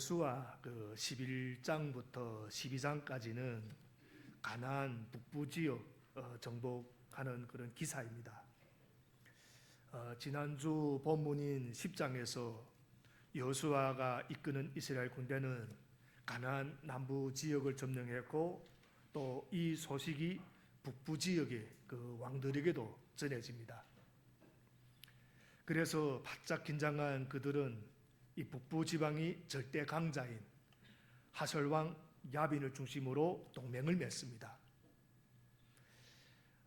여호수아 11장부터 12장까지는 가나안 북부 지역 정복하는 그런 기사입니다. 지난주 본문인 10장에서 여호수아가 이끄는 이스라엘 군대는 가나안 남부 지역을 점령했고 또 이 소식이 북부 지역의 그 왕들에게도 전해집니다. 그래서 바짝 긴장한 그들은 이 북부 지방이 절대 강자인 하솔왕 야빈을 중심으로 동맹을 맺습니다.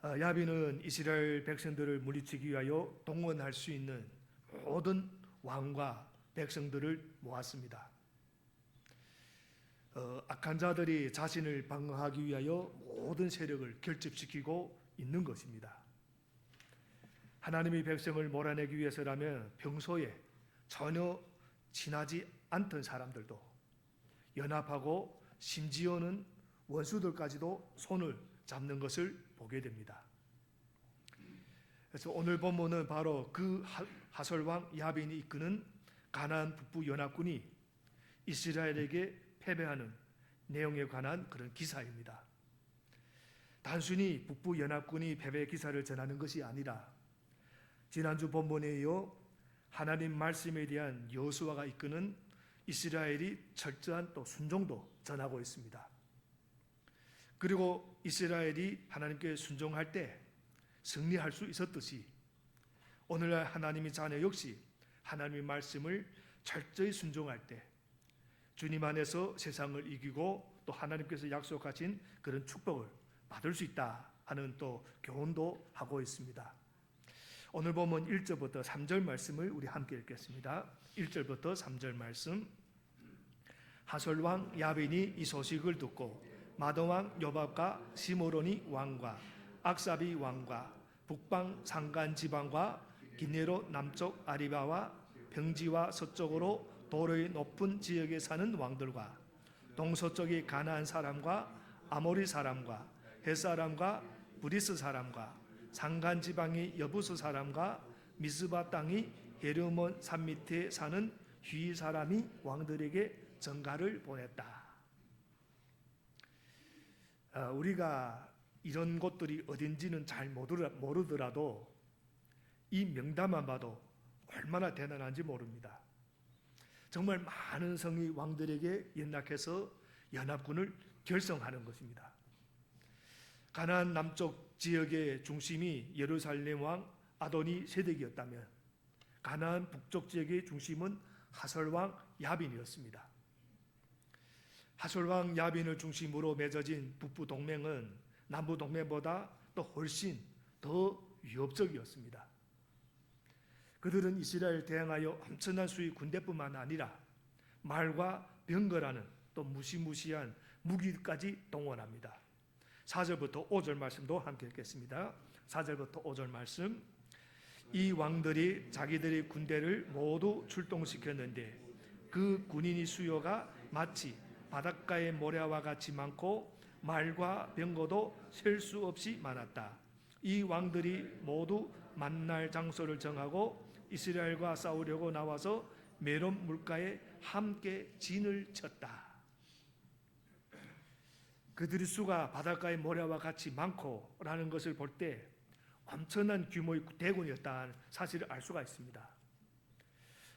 야빈은 이스라엘 백성들을 물리치기 위하여 동원할 수 있는 모든 왕과 백성들을 모았습니다. 악한 자들이 자신을 방어하기 위하여 모든 세력을 결집시키고 있는 것입니다. 하나님의 백성을 몰아내기 위해서라면 평소에 전혀 친하지 않던 사람들도 연합하고 심지어는 원수들까지도 손을 잡는 것을 보게 됩니다. 그래서 오늘 본문은 바로 그 하솔왕 야빈이 이끄는 가나안 북부 연합군이 이스라엘에게 패배하는 내용에 관한 그런 기사입니다. 단순히 북부 연합군이 패배 기사를 전하는 것이 아니라 지난주 본문에 이어 하나님 말씀에 대한 여호수아가 이끄는 이스라엘이 철저한 또 순종도 전하고 있습니다. 그리고 이스라엘이 하나님께 순종할 때 승리할 수 있었듯이 오늘날 하나님의 자녀 역시 하나님의 말씀을 철저히 순종할 때 주님 안에서 세상을 이기고 또 하나님께서 약속하신 그런 축복을 받을 수 있다 하는 또 교훈도 하고 있습니다. 오늘 보면 1절부터 3절 말씀을 우리 함께 읽겠습니다. 1절부터 3절 말씀. 하솔왕 야빈이 이 소식을 듣고 마도왕 요밥과 시므론이 왕과 악사비 왕과 북방 산간 지방과 기네로 남쪽 아리바와 평지와 서쪽으로 도로의 높은 지역에 사는 왕들과 동서쪽의 가나안 사람과 아모리 사람과 헷 사람과 브리스 사람과 산간 지방의 여부스 사람과 미스바 땅이 헤르몬 산 밑에 사는 휘 사람이 왕들에게 전가를 보냈다. 우리가 이런 곳들이 어딘지는 잘 모르더라도 이 명단만 봐도 얼마나 대단한지 모릅니다. 정말 많은 성의 왕들에게 연락해서 연합군을 결성하는 것입니다. 가나안 남쪽 지역의 중심이 예루살렘 왕 아도니 세덱이었다면 가나안 북쪽 지역의 중심은 하솔왕 야빈이었습니다. 하솔왕 야빈을 중심으로 맺어진 북부 동맹은 남부 동맹보다 또 훨씬 더 위협적이었습니다. 그들은 이스라엘 대항하여 엄청난 수의 군대뿐만 아니라 말과 병거라는 또 무시무시한 무기까지 동원합니다. 4절부터 5절 말씀도 함께 읽겠습니다. 4절부터 5절 말씀. 이 왕들이 자기들의 군대를 모두 출동시켰는데 그 군인의 수요가 마치 바닷가의 모래와 같이 많고 말과 병거도 셀 수 없이 많았다. 이 왕들이 모두 만날 장소를 정하고 이스라엘과 싸우려고 나와서 메론 물가에 함께 진을 쳤다. 그들의 수가 바닷가의 모래와 같이 많고 라는 것을 볼 때 엄청난 규모의 대군이었다는 사실을 알 수가 있습니다.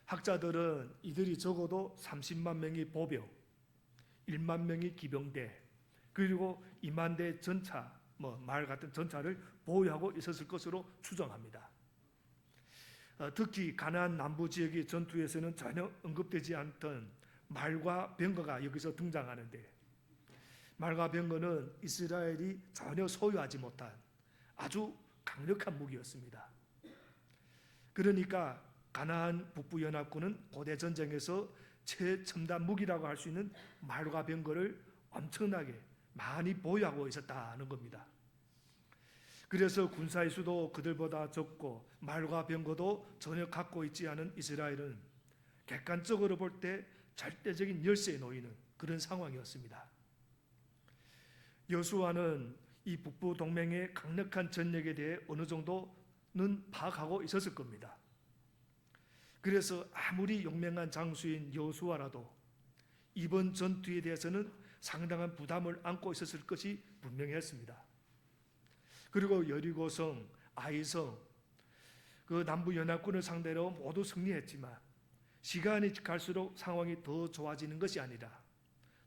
학자들은 이들이 적어도 30만 명의 보병, 1만 명의 기병대, 그리고 2만 대 전차, 말 같은 전차를 보유하고 있었을 것으로 추정합니다. 특히 가나안 남부 지역의 전투에서는 전혀 언급되지 않던 말과 병거가 여기서 등장하는데 말과 병거는 이스라엘이 전혀 소유하지 못한 아주 강력한 무기였습니다. 그러니까 가나안 북부 연합군은 고대 전쟁에서 최첨단 무기라고 할 수 있는 말과 병거를 엄청나게 많이 보유하고 있었다는 겁니다. 그래서 군사의 수도 그들보다 적고 말과 병거도 전혀 갖고 있지 않은 이스라엘은 객관적으로 볼 때 절대적인 열세에 놓이는 그런 상황이었습니다. 여호수아는 이 북부 동맹의 강력한 전력에 대해 어느 정도는 파악하고 있었을 겁니다. 그래서 아무리 용맹한 장수인 여호수아라도 이번 전투에 대해서는 상당한 부담을 안고 있었을 것이 분명했습니다. 그리고 여리고성, 아이성, 그 남부 연합군을 상대로 모두 승리했지만 시간이 갈수록 상황이 더 좋아지는 것이 아니라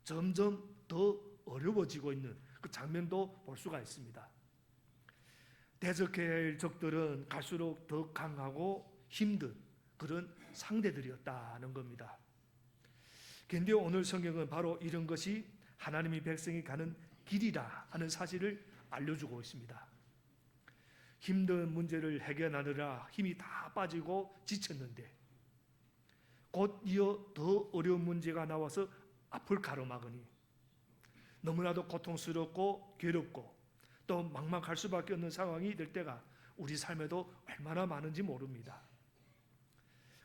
점점 더 어려워지고 있는 그 장면도 볼 수가 있습니다. 대적해야 할 적들은 갈수록 더 강하고 힘든 그런 상대들이었다는 겁니다. 근데 오늘 성경은 바로 이런 것이 하나님의 백성이 가는 길이라 하는 사실을 알려주고 있습니다. 힘든 문제를 해결하느라 힘이 다 빠지고 지쳤는데 곧 이어 더 어려운 문제가 나와서 앞을 가로막으니 너무나도 고통스럽고 괴롭고 또 막막할 수밖에 없는 상황이 될 때가 우리 삶에도 얼마나 많은지 모릅니다.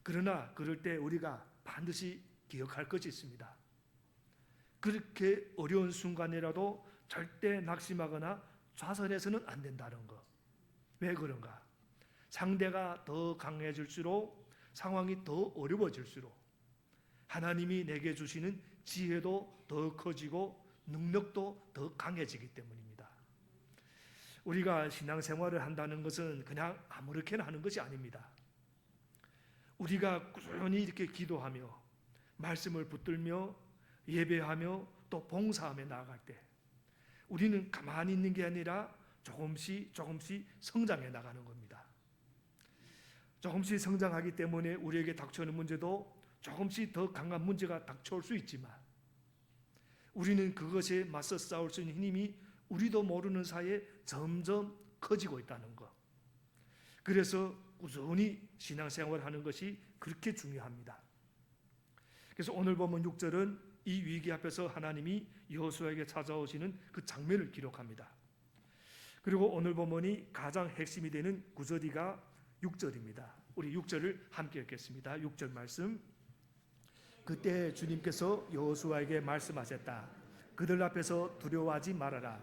그러나 그럴 때 우리가 반드시 기억할 것이 있습니다. 그렇게 어려운 순간이라도 절대 낙심하거나 좌선해서는 안 된다는 것. 왜 그런가? 상대가 더 강해질수록 상황이 더 어려워질수록 하나님이 내게 주시는 지혜도 더 커지고 능력도 더 강해지기 때문입니다. 우리가 신앙생활을 한다는 것은 그냥 아무렇게나 하는 것이 아닙니다. 우리가 꾸준히 이렇게 기도하며 말씀을 붙들며 예배하며 또 봉사하며 나아갈 때 우리는 가만히 있는 게 아니라 조금씩 성장해 나가는 겁니다. 조금씩 성장하기 때문에 우리에게 닥쳐오는 문제도 조금씩 더 강한 문제가 닥쳐올 수 있지만 우리는 그것에 맞서 싸울 수 있는 힘이 우리도 모르는 사이에 점점 커지고 있다는 것. 그래서 꾸준히 신앙생활을 하는 것이 그렇게 중요합니다. 그래서 오늘 보면 6절은 이 위기 앞에서 하나님이 여호수아에게 찾아오시는 그 장면을 기록합니다. 그리고 오늘 본문이 가장 핵심이 되는 구절이가 6절입니다. 우리 6절을 함께 읽겠습니다. 6절 말씀. 그때 주님께서 여호수아에게 말씀하셨다. 그들 앞에서 두려워하지 말아라.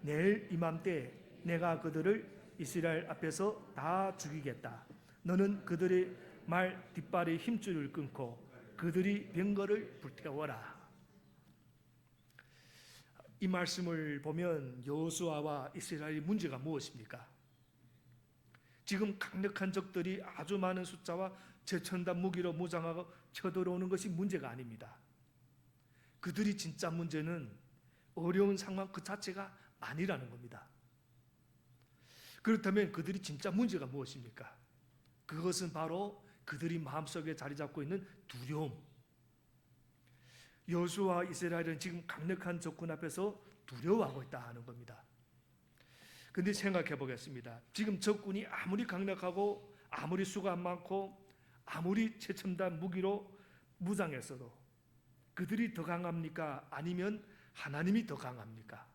내일 이맘때 내가 그들을 이스라엘 앞에서 다 죽이겠다. 너는 그들의 말 뒷발의 힘줄을 끊고 그들이 병거를 불태워라. 이 말씀을 보면 여호수아와 이스라엘의 문제가 무엇입니까? 지금 강력한 적들이 아주 많은 숫자와 최첨단 무기로 무장하고 쳐들어오는 것이 문제가 아닙니다. 그들이 진짜 문제는 어려운 상황 그 자체가 아니라는 겁니다. 그렇다면 그들이 진짜 문제가 무엇입니까? 그것은 바로 그들이 마음속에 자리 잡고 있는 두려움. 여호수아와 이스라엘은 지금 강력한 적군 앞에서 두려워하고 있다 하는 겁니다. 그런데 생각해 보겠습니다. 지금 적군이 아무리 강력하고 아무리 수가 많고 아무리 최첨단 무기로 무장했어도 그들이 더 강합니까? 아니면 하나님이 더 강합니까?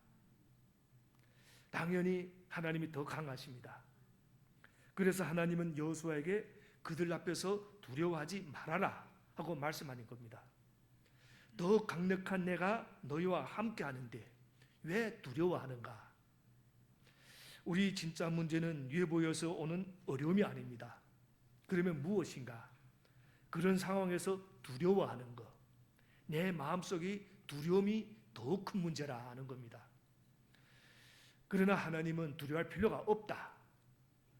당연히 하나님이 더 강하십니다. 그래서 하나님은 여호수아에게 그들 앞에서 두려워하지 말아라 하고 말씀하는 겁니다. 더 강력한 내가 너희와 함께 하는데 왜 두려워하는가? 우리 진짜 문제는 외부에서 오는 어려움이 아닙니다. 그러면 무엇인가? 그런 상황에서 두려워하는 것. 내 마음속에 두려움이 더 큰 문제라 하는 겁니다. 그러나 하나님은 두려워할 필요가 없다.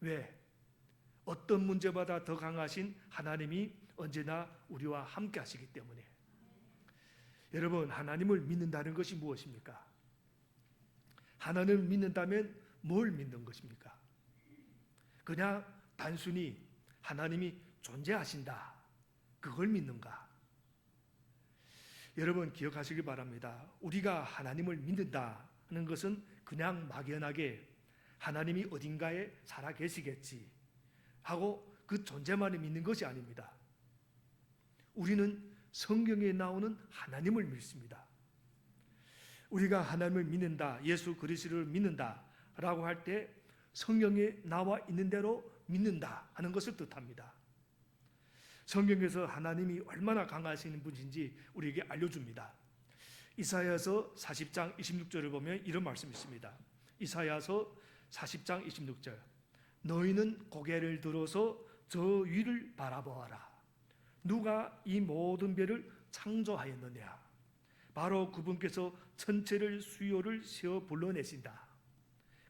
왜? 어떤 문제보다 더 강하신 하나님이 언제나 우리와 함께 하시기 때문에. 여러분, 하나님을 믿는다는 것이 무엇입니까? 하나님을 믿는다면 뭘 믿는 것입니까? 그냥 단순히 하나님이 존재하신다. 그걸 믿는가? 여러분 기억하시기 바랍니다. 우리가 하나님을 믿는다는 것은 그냥 막연하게 하나님이 어딘가에 살아 계시겠지 하고 그 존재만을 믿는 것이 아닙니다. 우리는 성경에 나오는 하나님을 믿습니다. 우리가 하나님을 믿는다, 예수 그리스도를 믿는다라고 할 때 성경에 나와 있는 대로 믿는다 하는 것을 뜻합니다. 성경에서 하나님이 얼마나 강하신 분인지 우리에게 알려줍니다. 이사야서 40장 26절을 보면 이런 말씀이 있습니다. 이사야서 40장 26절. 너희는 고개를 들어서 저 위를 바라보아라. 누가 이 모든 별을 창조하였느냐? 바로 그분께서 천체를 수요를 세워 불러내신다.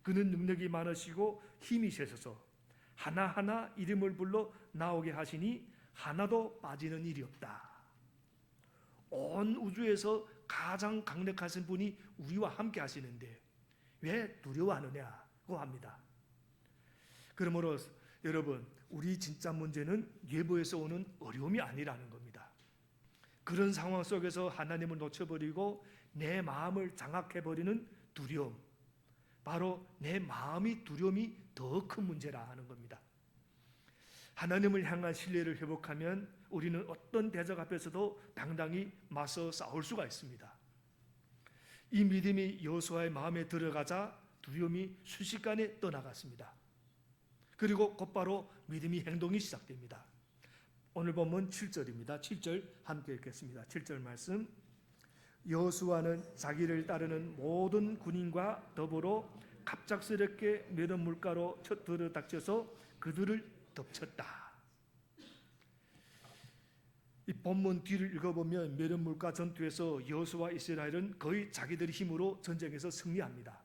그는 능력이 많으시고 힘이 세셔서 하나하나 이름을 불러 나오게 하시니 하나도 빠지는 일이 없다. 온 우주에서 가장 강력하신 분이 우리와 함께 하시는데 왜 두려워하느냐고 합니다. 그러므로 여러분, 우리 진짜 문제는 외부에서 오는 어려움이 아니라는 겁니다. 그런 상황 속에서 하나님을 놓쳐버리고 내 마음을 장악해버리는 두려움, 바로 내 마음이 두려움이 더 큰 문제라 하는 겁니다. 하나님을 향한 신뢰를 회복하면 우리는 어떤 대적 앞에서도 당당히 맞서 싸울 수가 있습니다. 이 믿음이 여호수아의 마음에 들어가자 두려움이 순식간에 떠나갔습니다. 그리고 곧바로 믿음이 행동이 시작됩니다. 오늘 본문 7절입니다. 7절 함께 읽겠습니다. 7절 말씀. 여호수아는 자기를 따르는 모든 군인과 더불어 갑작스럽게 메던 물가로 들어닥쳐서 그들을 덮쳤다. 이 본문 뒤를 읽어보면 메던 물가 전투에서 여호수아와 이스라엘은 거의 자기들의 힘으로 전쟁에서 승리합니다.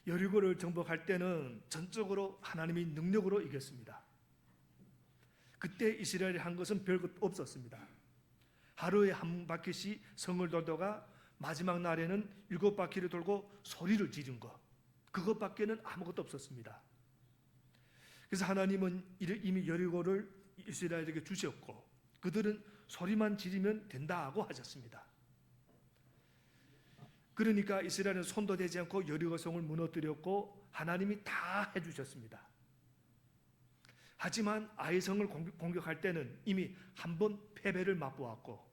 여리고를 정복할 때는 전적으로 하나님이 능력으로 이겼습니다. 그때 이스라엘이 한 것은 별것 없었습니다. 하루에 한 바퀴씩 성을 돌다가 마지막 날에는 7바퀴를 돌고 소리를 지른 것, 그것밖에는 아무것도 없었습니다. 그래서 하나님은 이미 여리고를 이스라엘에게 주셨고 그들은 소리만 지르면 된다고 하셨습니다. 그러니까 이스라엘은 손도 대지 않고 여리고 성을 무너뜨렸고 하나님이 다 해주셨습니다. 하지만 아이성을 공격할 때는 이미 한 번 패배를 맛보았고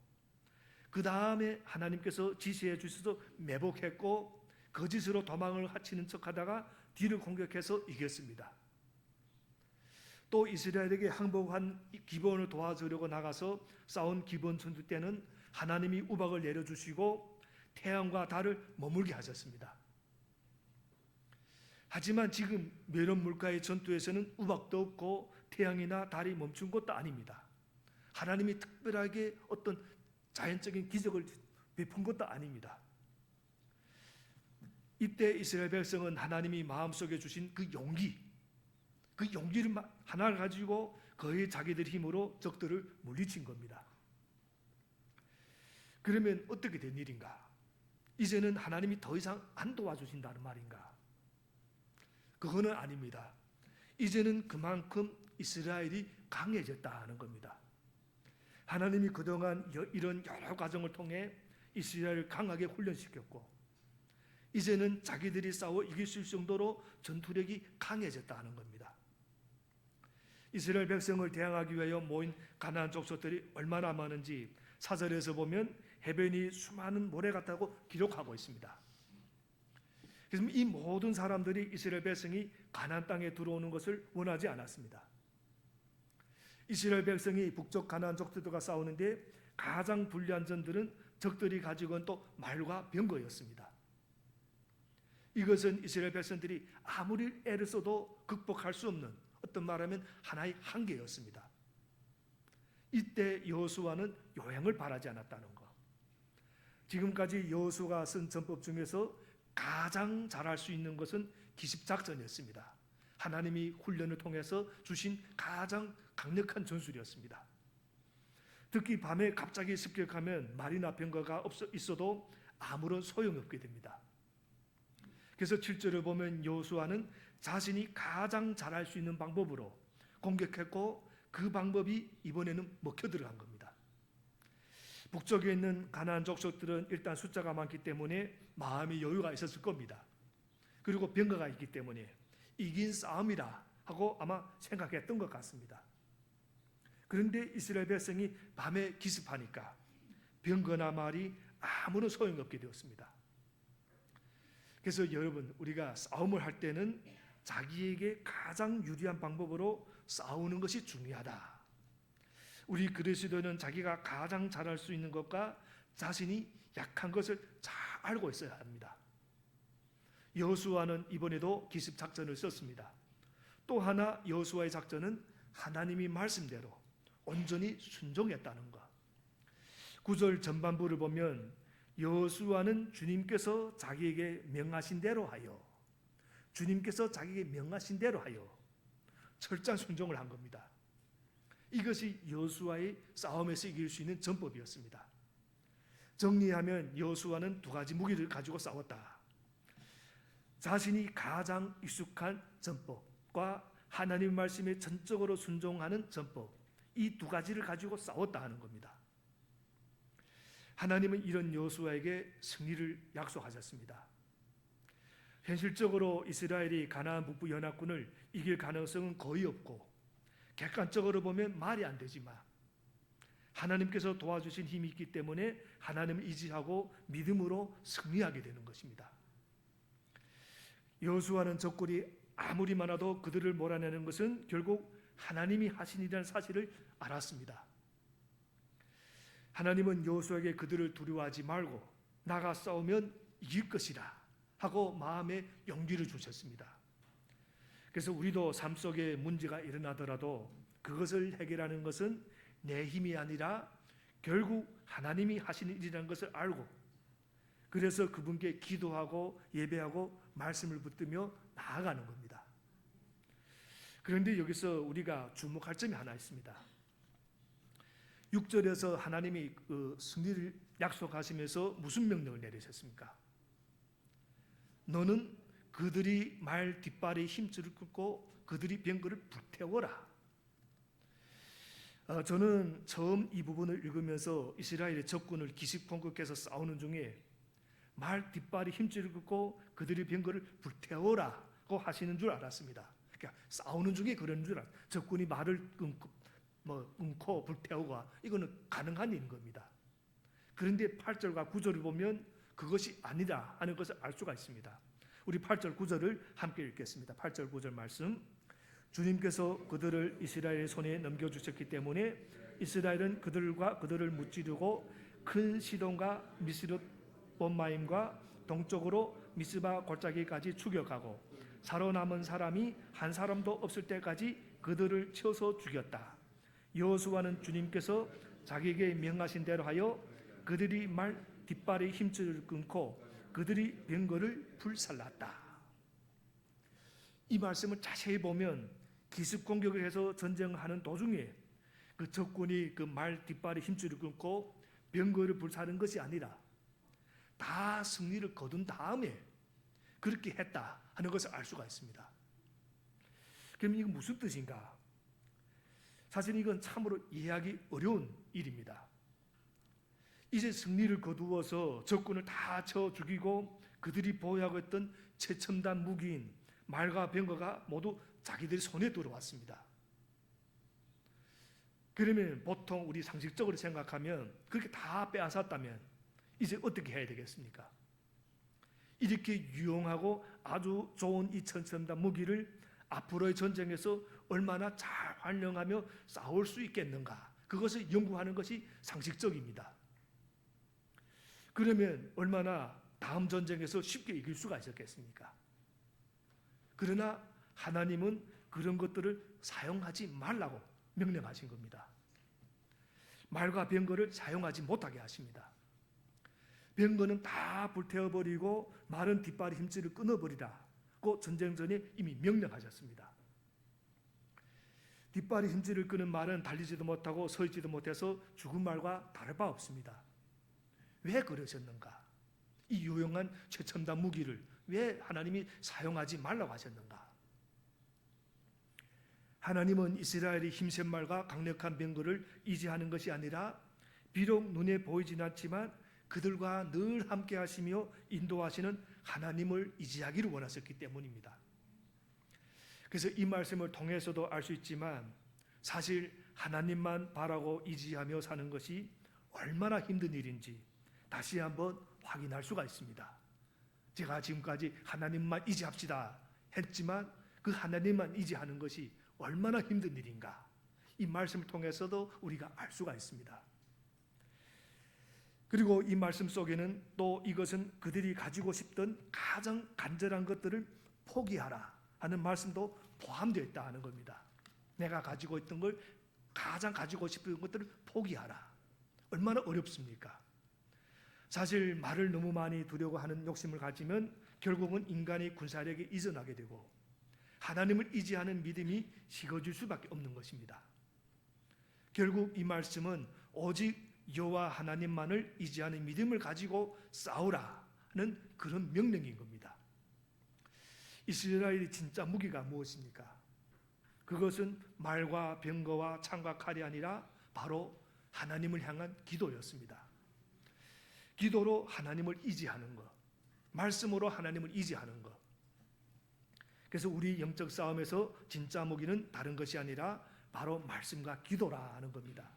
그 다음에 하나님께서 지시해 주셔서 매복했고 거짓으로 도망을 하치는 척하다가 뒤를 공격해서 이겼습니다. 또 이스라엘에게 항복한 기브온을 도와주려고 나가서 싸운 기브온 전투 때는 하나님이 우박을 내려주시고 태양과 달을 머물게 하셨습니다. 하지만 지금 메론 물가의 전투에서는 우박도 없고 태양이나 달이 멈춘 것도 아닙니다. 하나님이 특별하게 어떤 자연적인 기적을 베푼 것도 아닙니다. 이때 이스라엘 백성은 하나님이 마음속에 주신 그 용기를 하나를 가지고 거의 자기들 힘으로 적들을 물리친 겁니다. 그러면 어떻게 된 일인가? 이제는 하나님이 더 이상 안 도와주신다는 말인가? 그거는 아닙니다. 이제는 그만큼 이스라엘이 강해졌다는 겁니다. 하나님이 그동안 이런 여러 과정을 통해 이스라엘을 강하게 훈련시켰고 이제는 자기들이 싸워 이길 수 있을 정도로 전투력이 강해졌다는 겁니다. 이스라엘 백성을 대항하기 위하여 모인 가나안 족속들이 얼마나 많은지 사절에서 보면 해변이 수많은 모래 같다고 기록하고 있습니다. 그래서 이 모든 사람들이 이스라엘 백성이 가나안 땅에 들어오는 것을 원하지 않았습니다. 이스라엘 백성이 북쪽 가나안 족들과 싸우는데 가장 불리한 전들은 적들이 가지고 온 또 말과 병거였습니다. 이것은 이스라엘 백성들이 아무리 애를 써도 극복할 수 없는 어떤 말하면 하나의 한계였습니다. 이때 여호수아는 요행을 바라지 않았다는 것. 지금까지 여호수아가 쓴 전법 중에서 가장 잘할 수 있는 것은 기습작전이었습니다. 하나님이 훈련을 통해서 주신 가장 강력한 전술이었습니다. 특히 밤에 갑자기 습격하면 말이나 병거가 있어도 아무런 소용이 없게 됩니다. 그래서 7절을 보면 여호수아는 자신이 가장 잘할 수 있는 방법으로 공격했고 그 방법이 이번에는 먹혀 들어간 겁니다. 북쪽에 있는 가나안 족속들은 일단 숫자가 많기 때문에 마음의 여유가 있었을 겁니다. 그리고 병거가 있기 때문에 이긴 싸움이라 하고 아마 생각했던 것 같습니다. 그런데 이스라엘 백성이 밤에 기습하니까 병거나 말이 아무런 소용이 없게 되었습니다. 그래서 여러분, 우리가 싸움을 할 때는 자기에게 가장 유리한 방법으로 싸우는 것이 중요하다. 우리 그리스도인은 자기가 가장 잘할 수 있는 것과 자신이 약한 것을 잘 알고 있어야 합니다. 여호수아는 이번에도 기습 작전을 썼습니다. 또 하나 여호수아의 작전은 하나님이 말씀대로 온전히 순종했다는 것. 9절 전반부를 보면 여호수아는 주님께서 자기에게 명하신 대로 하여, 주님께서 자기에게 명하신 대로 하여 철저한 순종을 한 겁니다. 이것이 여호수아의 싸움에서 이길 수 있는 전법이었습니다. 정리하면 여호수아는 두 가지 무기를 가지고 싸웠다. 자신이 가장 익숙한 전법과 하나님 말씀에 전적으로 순종하는 전법, 이 두 가지를 가지고 싸웠다 하는 겁니다. 하나님은 이런 여호수아에게 승리를 약속하셨습니다. 현실적으로 이스라엘이 가나안 북부 연합군을 이길 가능성은 거의 없고, 객관적으로 보면 말이 안 되지만 하나님께서 도와주신 힘이 있기 때문에 하나님을 의지하고 믿음으로 승리하게 되는 것입니다. 여호수아는 적군이 아무리 많아도 그들을 몰아내는 것은 결국 하나님이 하신 일이라는 사실을 알았습니다. 하나님은 여호수아에게 그들을 두려워하지 말고 나가 싸우면 이길 것이라 하고 마음에 용기를 주셨습니다. 그래서 우리도 삶 속에 문제가 일어나더라도 그것을 해결하는 것은 내 힘이 아니라 결국 하나님이 하시는 일이라는 것을 알고, 그래서 그분께 기도하고 예배하고 말씀을 붙들며 나아가는 겁니다. 그런데 여기서 우리가 주목할 점이 하나 있습니다. 6절에서 하나님이 그 승리를 약속하시면서 무슨 명령을 내리셨습니까? 너는 그들이 말 뒷발에 힘줄을 끊고 그들이 병거를 불태워라. 저는 처음 이 부분을 읽으면서 이스라엘의 적군을 기습공격해서 싸우는 중에 말 뒷발에 힘줄을 끊고 그들이 병거를 불태워라고 하시는 줄 알았습니다. 그러니까 싸우는 중에 그런 줄 알았어요. 적군이 말을 끊고 불태우고 이거는 가능한 일인 겁니다. 그런데 8절과 9절을 보면 그것이 아니다 하는 것을 알 수가 있습니다. 우리 8절 9절을 함께 읽겠습니다. 8절 9절 말씀. 주님께서 그들을 이스라엘의 손에 넘겨주셨기 때문에 이스라엘은 그들을 무찌르고 큰 시돈과 미스롯 본마임과 동쪽으로 미스바 골짜기까지 추격하고 살아남은 사람이 한 사람도 없을 때까지 그들을 쳐서 죽였다. 여호수아는 주님께서 자기에게 명하신 대로 하여 그들이 말 뒷발의 힘줄을 끊고 그들이 병거를 불살랐다. 이 말씀을 자세히 보면 기습 공격을 해서 전쟁하는 도중에 그 적군이 그 말 뒷발의 힘줄을 끊고 병거를 불사른 것이 아니라 다 승리를 거둔 다음에 그렇게 했다 하는 것을 알 수가 있습니다. 그럼 이건 무슨 뜻인가? 사실 이건 참으로 이해하기 어려운 일입니다. 이제 승리를 거두어서 적군을 다 쳐 죽이고 그들이 보유하고 있던 최첨단 무기인 말과 병거가 모두 자기들 손에 들어왔습니다. 그러면 보통 우리 상식적으로 생각하면 그렇게 다 빼앗았다면 이제 어떻게 해야 되겠습니까? 이렇게 유용하고 아주 좋은 이 최첨단 무기를 앞으로의 전쟁에서 얼마나 잘 활용하며 싸울 수 있겠는가, 그것을 연구하는 것이 상식적입니다. 그러면 얼마나 다음 전쟁에서 쉽게 이길 수가 있었겠습니까? 그러나 하나님은 그런 것들을 사용하지 말라고 명령하신 겁니다. 말과 병거를 사용하지 못하게 하십니다. 병거는 다 불태워버리고 말은 뒷발의 힘줄을 끊어버리라고 전쟁 전에 이미 명령하셨습니다. 뒷발의 힘줄을 끄는 말은 달리지도 못하고 서 있지도 못해서 죽은 말과 다를 바 없습니다. 왜 그러셨는가? 이 유용한 최첨단 무기를 왜 하나님이 사용하지 말라고 하셨는가? 하나님은 이스라엘의 힘센 말과 강력한 병거를 의지하는 것이 아니라 비록 눈에 보이진 않지만 그들과 늘 함께 하시며 인도하시는 하나님을 의지하기를 원하셨기 때문입니다. 그래서 이 말씀을 통해서도 알 수 있지만 사실 하나님만 바라고 의지하며 사는 것이 얼마나 힘든 일인지 다시 한번 확인할 수가 있습니다. 제가 지금까지 하나님만 의지합시다 했지만 그 하나님만 의지하는 것이 얼마나 힘든 일인가, 이 말씀을 통해서도 우리가 알 수가 있습니다. 그리고 이 말씀 속에는 또 이것은 그들이 가지고 싶던 가장 간절한 것들을 포기하라 하는 말씀도 포함되어 있다 하는 겁니다. 내가 가지고 있던 걸 가장 가지고 싶은 것들을 포기하라. 얼마나 어렵습니까? 사실 말을 너무 많이 두려고 하는 욕심을 가지면 결국은 인간의 군사력에依存하게 되고 하나님을 의지하는 믿음이 식어질 수밖에 없는 것입니다. 결국 이 말씀은 오직 여호와 하나님만을 의지하는 믿음을 가지고 싸우라는 그런 명령인 겁니다. 이스라엘의 진짜 무기가 무엇입니까? 그것은 말과 병거와 창과 칼이 아니라 바로 하나님을 향한 기도였습니다. 기도로 하나님을 의지하는 것, 말씀으로 하나님을 의지하는 것. 그래서 우리 영적 싸움에서 진짜 무기는 다른 것이 아니라 바로 말씀과 기도라는 겁니다.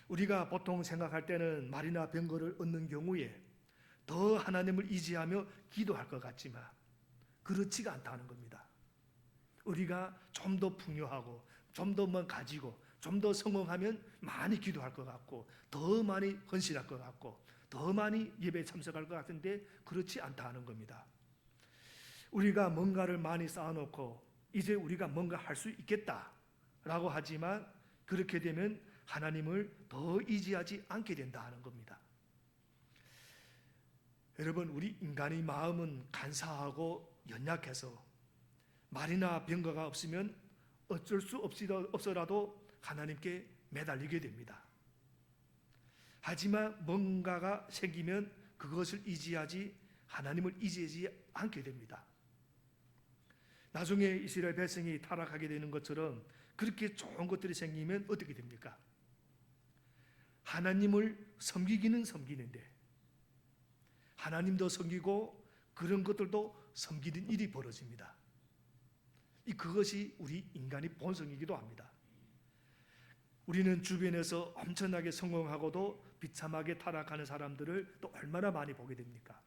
우리가 보통 생각할 때는 말이나 병거를 얻는 경우에 더 하나님을 의지하며 기도할 것 같지만 그렇지가 않다는 겁니다. 우리가 좀 더 풍요하고 좀 더 뭐 가지고 좀 더 성공하면 많이 기도할 것 같고 더 많이 헌신할 것 같고 더 많이 예배에 참석할 것 같은데 그렇지 않다는 겁니다. 우리가 뭔가를 많이 쌓아놓고 이제 우리가 뭔가 할 수 있겠다라고 하지만 그렇게 되면 하나님을 더 의지하지 않게 된다는 겁니다. 여러분, 우리 인간의 마음은 간사하고 연약해서 말이나 병거가 없으면 어쩔 수 없어라도 하나님께 매달리게 됩니다. 하지만 뭔가가 생기면 그것을 의지하지 하나님을 의지하지 않게 됩니다. 나중에 이스라엘 백성이 타락하게 되는 것처럼 그렇게 좋은 것들이 생기면 어떻게 됩니까? 하나님을 섬기기는 섬기는데 하나님도 섬기고 그런 것들도 섬기는 일이 벌어집니다. 그것이 우리 인간의 본성이기도 합니다. 우리는 주변에서 엄청나게 성공하고도 비참하게 타락하는 사람들을 또 얼마나 많이 보게 됩니까?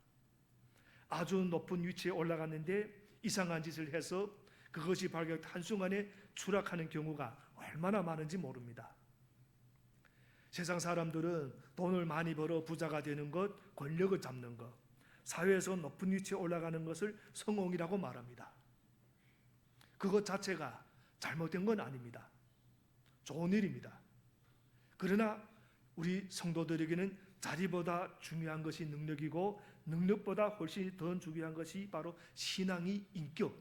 아주 높은 위치에 올라갔는데 이상한 짓을 해서 그것이 발견 한순간에 추락하는 경우가 얼마나 많은지 모릅니다. 세상 사람들은 돈을 많이 벌어 부자가 되는 것, 권력을 잡는 것, 사회에서 높은 위치에 올라가는 것을 성공이라고 말합니다. 그것 자체가 잘못된 건 아닙니다. 좋은 일입니다. 그러나 우리 성도들에게는 자리보다 중요한 것이 능력이고 능력보다 훨씬 더 중요한 것이 바로 신앙의 인격,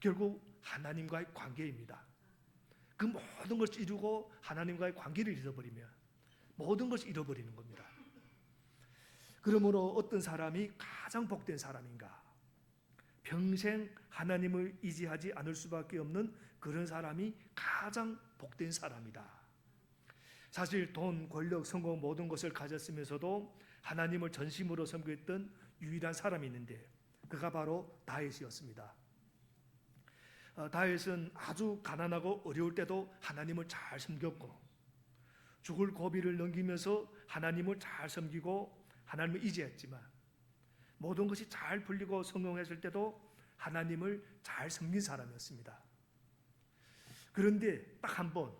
결국 하나님과의 관계입니다. 그 모든 것을 이루고 하나님과의 관계를 잃어버리면 모든 것을 잃어버리는 겁니다. 그러므로 어떤 사람이 가장 복된 사람인가? 평생 하나님을 의지하지 않을 수밖에 없는 그런 사람이 가장 복된 사람이다. 사실 돈, 권력, 성공 모든 것을 가졌으면서도 하나님을 전심으로 섬겼던 유일한 사람이 있는데 그가 바로 다윗이었습니다. 다윗은 아주 가난하고 어려울 때도 하나님을 잘 섬겼고 죽을 고비를 넘기면서 하나님을 잘 섬기고 하나님을 의지했지만 모든 것이 잘 풀리고 성공했을 때도 하나님을 잘 섬긴 사람이었습니다. 그런데 딱 한 번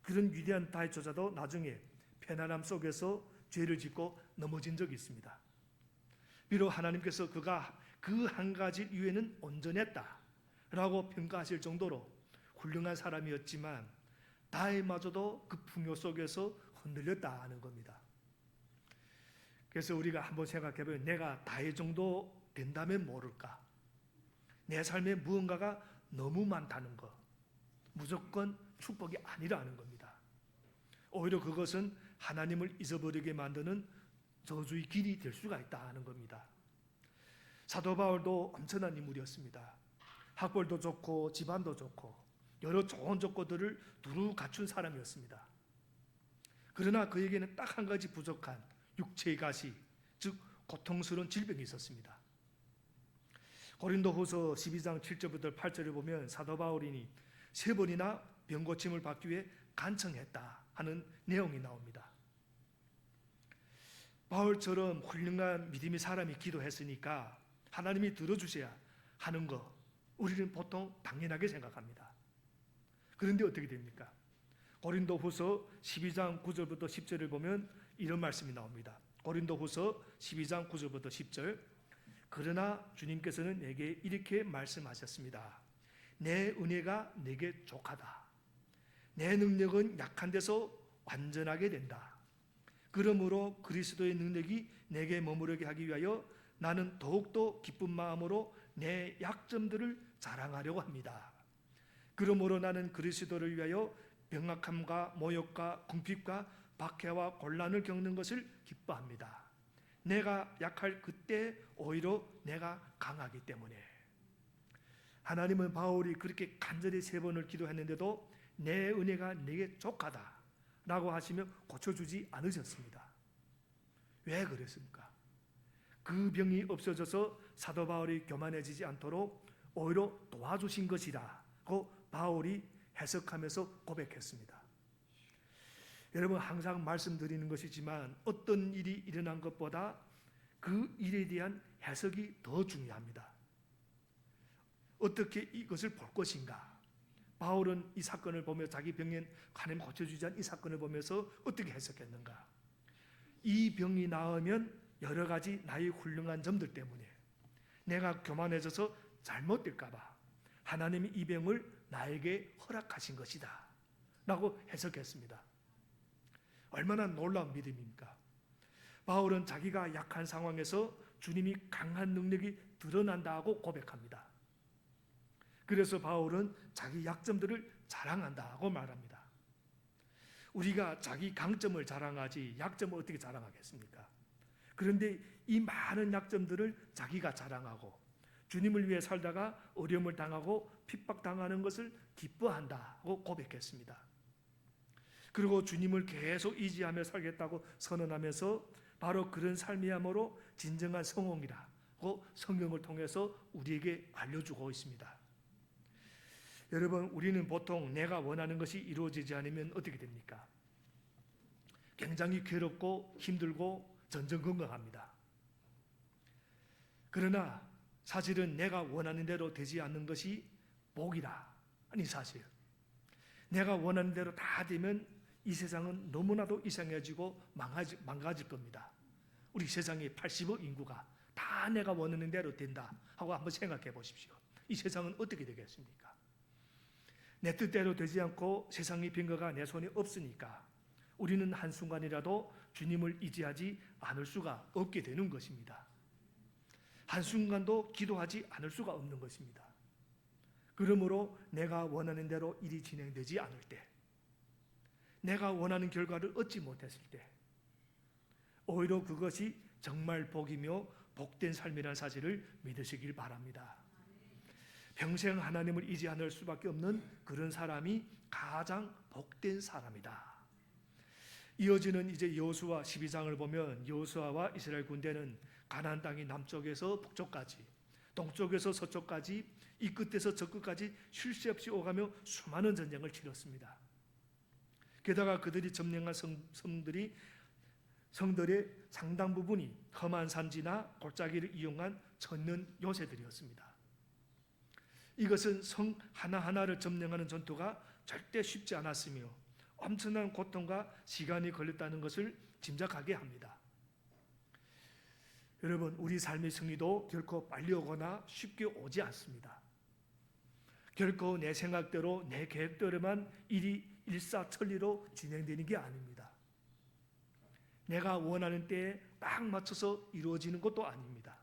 그런 위대한 다윗조차도 나중에 편안함 속에서 죄를 짓고 넘어진 적이 있습니다. 비록 하나님께서 그가 그 한 가지 이유에는 온전했다라고 평가하실 정도로 훌륭한 사람이었지만 다윗마저도 그 풍요 속에서 흔들렸다 하는 겁니다. 그래서 우리가 한번 생각해보면 내가 다윗 정도 된다면 모를까? 내 삶에 무언가가 너무 많다는 것, 무조건 축복이 아니라는 겁니다. 오히려 그것은 하나님을 잊어버리게 만드는 저주의 길이 될 수가 있다는 겁니다. 사도 바울도 엄청난 인물이었습니다. 학벌도 좋고 집안도 좋고 여러 좋은 조건들을 두루 갖춘 사람이었습니다. 그러나 그에게는 딱 한 가지 부족한 육체의 가시, 즉 고통스러운 질병이 있었습니다. 고린도후서 12장 7절부터 8절을 보면 사도 바울이 3번이나 병고침을 받기 위해 간청했다 하는 내용이 나옵니다. 바울처럼 훌륭한 믿음의 사람이 기도했으니까 하나님이 들어주셔야 하는 거 우리는 보통 당연하게 생각합니다. 그런데 어떻게 됩니까? 고린도후서 12장 9절부터 10절을 보면 이런 말씀이 나옵니다. 고린도후서 12장 9절부터 10절. 그러나 주님께서는 내게 이렇게 말씀하셨습니다. 내 은혜가 내게 족하다. 내 능력은 약한 데서 완전하게 된다. 그러므로 그리스도의 능력이 내게 머무르게 하기 위하여 나는 더욱더 기쁜 마음으로 내 약점들을 자랑하려고 합니다. 그러므로 나는 그리스도를 위하여 병약함과 모욕과 궁핍과 박해와 곤란을 겪는 것을 기뻐합니다. 내가 약할 그때 오히려 내가 강하기 때문에. 하나님은 바울이 그렇게 간절히 3번을 기도했는데도 내 은혜가 내게 족하다 라고 하시며 고쳐주지 않으셨습니다. 왜 그랬습니까? 그 병이 없어져서 사도 바울이 교만해지지 않도록 오히려 도와주신 것이라고 바울이 해석하면서 고백했습니다. 여러분, 항상 말씀드리는 것이지만 어떤 일이 일어난 것보다 그 일에 대한 해석이 더 중요합니다. 어떻게 이것을 볼 것인가? 바울은 이 사건을 보며 자기 병에 하나님 고쳐주지 않은 이 사건을 보면서 어떻게 해석했는가? 이 병이 나으면 여러 가지 나의 훌륭한 점들 때문에 내가 교만해져서 잘못될까 봐 하나님이 이 병을 나에게 허락하신 것이다 라고 해석했습니다. 얼마나 놀라운 믿음입니까? 바울은 자기가 약한 상황에서 주님이 강한 능력이 드러난다고 고백합니다. 그래서 바울은 자기 약점들을 자랑한다고 말합니다. 우리가 자기 강점을 자랑하지 약점을 어떻게 자랑하겠습니까? 그런데 이 많은 약점들을 자기가 자랑하고 주님을 위해 살다가 어려움을 당하고 핍박당하는 것을 기뻐한다고 고백했습니다. 그리고 주님을 계속 의지하며 살겠다고 선언하면서 바로 그런 삶이야말로 진정한 성공이라고 성경을 통해서 우리에게 알려주고 있습니다. 여러분, 우리는 보통 내가 원하는 것이 이루어지지 않으면 어떻게 됩니까? 굉장히 괴롭고 힘들고 전전긍긍합니다. 그러나 사실은 내가 원하는 대로 되지 않는 것이 복이라 아니 사실. 내가 원하는 대로 다 되면 이 세상은 너무나도 이상해지고 망가질 겁니다. 우리 세상의 80억 인구가 다 내가 원하는 대로 된다 하고 한번 생각해 보십시오. 이 세상은 어떻게 되겠습니까? 내 뜻대로 되지 않고 세상의 빈거가 내 손에 없으니까 우리는 한순간이라도 주님을 의지하지 않을 수가 없게 되는 것입니다. 한순간도 기도하지 않을 수가 없는 것입니다. 그러므로 내가 원하는 대로 일이 진행되지 않을 때, 내가 원하는 결과를 얻지 못했을 때 오히려 그것이 정말 복이며 복된 삶이라는 사실을 믿으시길 바랍니다. 평생 하나님을 의지 않을 수밖에 없는 그런 사람이 가장 복된 사람이다. 이어지는 이제 여호수아 12장을 보면 여호수아와 이스라엘 군대는 가나안 땅이 남쪽에서 북쪽까지, 동쪽에서 서쪽까지, 이 끝에서 저 끝까지 쉴 새 없이 오가며 수많은 전쟁을 치렀습니다. 게다가 그들이 점령한 성들의 상당 부분이 험한 산지나 골짜기를 이용한 천년 요새들이었습니다. 이것은 성 하나하나를 점령하는 전투가 절대 쉽지 않았으며 엄청난 고통과 시간이 걸렸다는 것을 짐작하게 합니다. 여러분, 우리 삶의 승리도 결코 빨리 오거나 쉽게 오지 않습니다. 결코 내 생각대로 내 계획대로만 일이 일사천리로 진행되는 게 아닙니다. 내가 원하는 때에 딱 맞춰서 이루어지는 것도 아닙니다.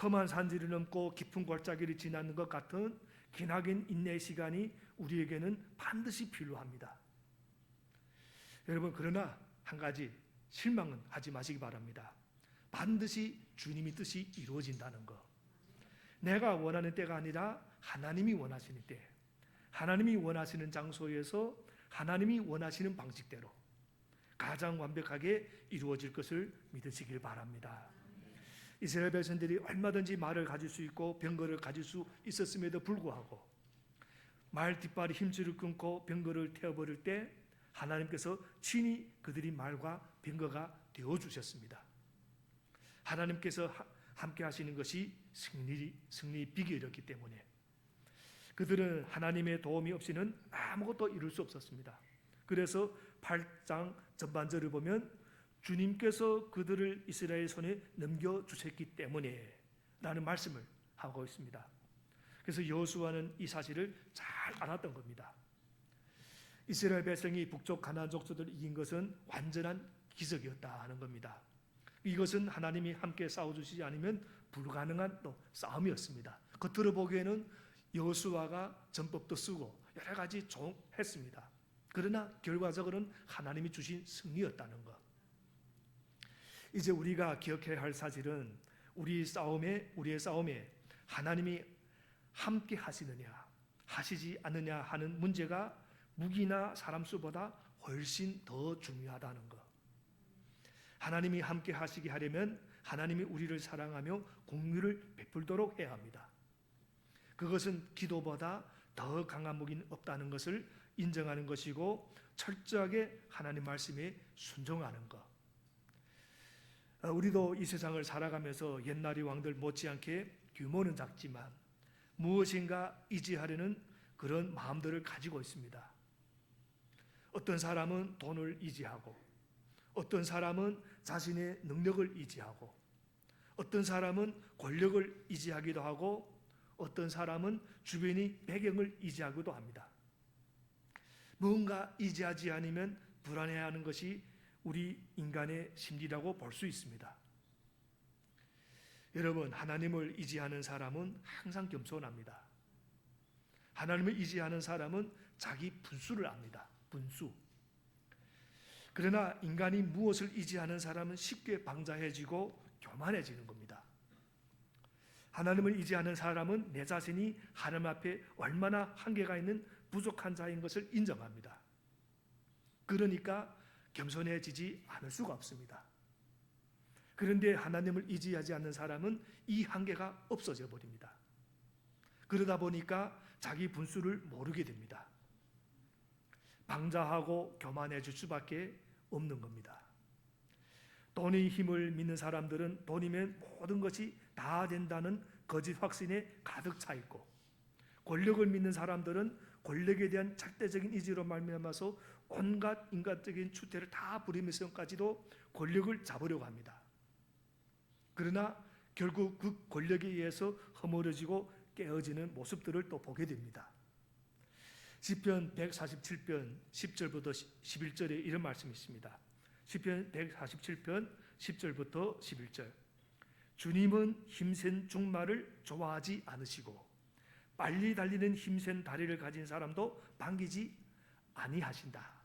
험한 산지를 넘고 깊은 골짜기를 지나는 것 같은 기나긴 인내의 시간이 우리에게는 반드시 필요합니다. 여러분, 그러나 한 가지 실망은 하지 마시기 바랍니다. 반드시 주님의 뜻이 이루어진다는 것. 내가 원하는 때가 아니라 하나님이 원하시는 때, 하나님이 원하시는 장소에서 하나님이 원하시는 방식대로 가장 완벽하게 이루어질 것을 믿으시길 바랍니다. 이스라엘 백성들이 얼마든지 말을 가질 수 있고 병거를 가질 수 있었음에도 불구하고 말 뒷발이 힘줄을 끊고 병거를 태워버릴 때 하나님께서 친히 그들이 말과 병거가 되어주셨습니다. 하나님께서 함께 하시는 것이 승리의 비결이었기 때문에 그들은 하나님의 도움이 없이는 아무것도 이룰 수 없었습니다. 그래서 8장 전반절을 보면 주님께서 그들을 이스라엘 손에 넘겨주셨기 때문에 라는 말씀을 하고 있습니다. 그래서 여호수아는 이 사실을 잘 알았던 겁니다. 이스라엘 백성이 북쪽 가나안 족속들을 이긴 것은 완전한 기적이었다 하는 겁니다. 이것은 하나님이 함께 싸워주시지 않으면 불가능한 또 싸움이었습니다. 겉으로 보기에는 여호수아가 전법도 쓰고 여러 가지 했습니다. 그러나 결과적으로는 하나님이 주신 승리였다는 것. 이제 우리가 기억해야 할 사실은 우리의 싸움에 하나님이 함께 하시느냐 하시지 않느냐 하는 문제가 무기나 사람 수보다 훨씬 더 중요하다는 것. 하나님이 함께 하시게 하려면 하나님이 우리를 사랑하며 공유를 베풀도록 해야 합니다. 그것은 기도보다 더 강한 무기는 없다는 것을 인정하는 것이고 철저하게 하나님 말씀에 순종하는 것. 우리도 이 세상을 살아가면서 옛날의 왕들 못지않게 규모는 작지만 무엇인가 의지하려는 그런 마음들을 가지고 있습니다. 어떤 사람은 돈을 의지하고, 어떤 사람은 자신의 능력을 의지하고, 어떤 사람은 권력을 의지하기도 하고, 어떤 사람은 주변의 배경을 의지하기도 합니다. 뭔가 의지하지 않으면 불안해하는 것이 우리 인간의 심리라고 볼 수 있습니다. 여러분, 하나님을 의지하는 사람은 항상 겸손합니다. 하나님을 의지하는 사람은 자기 분수를 압니다. 분수. 그러나 인간이 무엇을 의지하는 사람은 쉽게 방자해지고 교만해지는 겁니다. 하나님을 의지하는 사람은 내 자신이 하나님 앞에 얼마나 한계가 있는 부족한 자인 것을 인정합니다. 그러니까 겸손해지지 않을 수가 없습니다. 그런데 하나님을 의지하지 않는 사람은 이 한계가 없어져 버립니다. 그러다 보니까 자기 분수를 모르게 됩니다. 방자하고 교만해질 수밖에 없는 겁니다. 돈의 힘을 믿는 사람들은 돈이면 모든 것이 다 된다는 거짓 확신에 가득 차 있고, 권력을 믿는 사람들은 권력에 대한 절대적인 의지로 말미암아서 온갖 인간적인 추태를 다 부리면서까지도 권력을 잡으려고 합니다. 그러나 결국 그 권력에 의해서 허물어지고 깨어지는 모습들을 또 보게 됩니다. 시편 147편 10절부터 11절에 이런 말씀이 있습니다. 시편 147편 10절부터 11절. 주님은 힘센 종말을 좋아하지 않으시고 빨리 달리는 힘센 다리를 가진 사람도 반기지 아니하신다.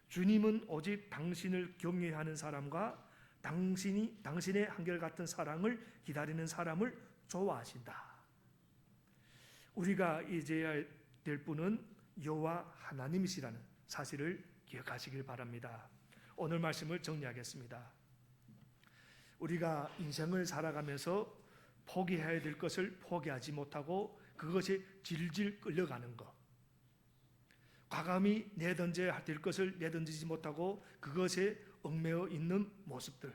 주님은 오직 당신을 경외하는 사람과 당신의 한결같은 사랑을 기다리는 사람을 좋아하신다. 우리가 잊어야 될 분은 여호와 하나님이시라는 사실을 기억하시길 바랍니다. 오늘 말씀을 정리하겠습니다. 우리가 인생을 살아가면서 포기해야 될 것을 포기하지 못하고 그것에 질질 끌려가는 것, 과감히 내던져야 될 것을 내던지지 못하고 그것에 얽매여 있는 모습들,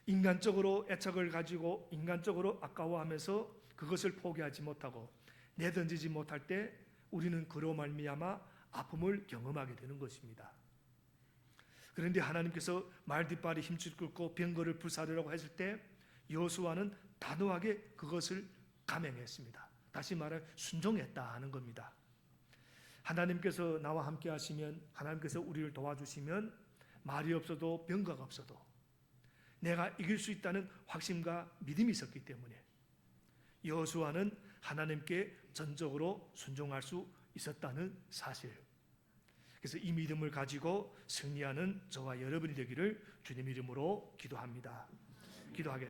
인간적으로 애착을 가지고 인간적으로 아까워하면서 그것을 포기하지 못하고 내던지지 못할 때 우리는 그로 말미암아 아픔을 경험하게 되는 것입니다. 그런데 하나님께서 말 뒷발이 힘줄 끓고 병거를 불사르라고 했을 때 여호수아는 단호하게 그것을 감행했습니다. 다시 말해 순종했다 하는 겁니다. 하나님께서 나와 함께 하시면, 하나님께서 우리를 도와주시면 말이 없어도 병거가 없어도 내가 이길 수 있다는 확신과 믿음이 있었기 때문에 여호수아는 하나님께 전적으로 순종할 수 있었다는 사실. 그래서 이 믿음을 가지고 승리하는 저와 여러분이 되기를 주님 이름으로 기도합니다. 기도하겠습니다.